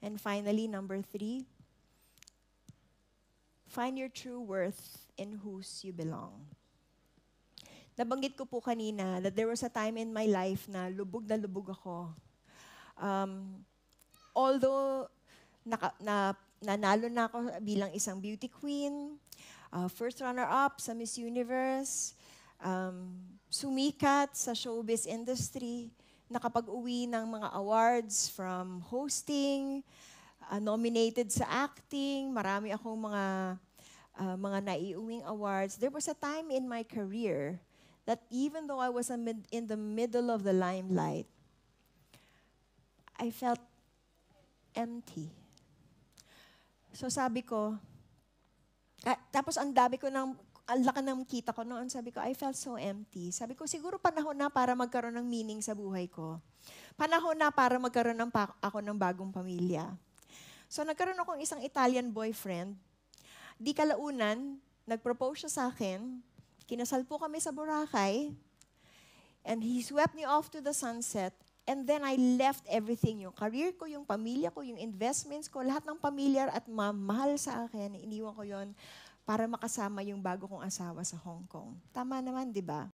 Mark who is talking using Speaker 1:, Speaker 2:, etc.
Speaker 1: And finally, number 3, find your true worth in whose you belong. Nabanggit ko po kanina that there was a time in my life na lubog ako. Although nanalo na ako bilang isang beauty queen, first runner-up sa Miss Universe, sumikat sa showbiz industry, nakapag-uwi ng mga awards from hosting, nominated sa acting, marami akong mga naiuwing awards. There was a time in my career that even though I was in the middle of the limelight, I felt empty. So sabi ko, tapos ang laki ng kita ko noon, sabi ko, I felt so empty. Sabi ko, siguro panahon na para magkaroon ng meaning sa buhay ko. Panahon na para magkaroon ako ng bagong pamilya. So nagkaroon akong isang Italian boyfriend. Di kalaunan, nag-propose siya sa akin. Kinasal po kami sa Boracay. And he swept me off to the sunset. And then I left everything, yung career ko, yung pamilya ko, yung investments ko, lahat ng pamilyar at mahal sa akin, iniwan ko yon para makasama yung bago kong asawa sa Hong Kong. Tama naman, di ba?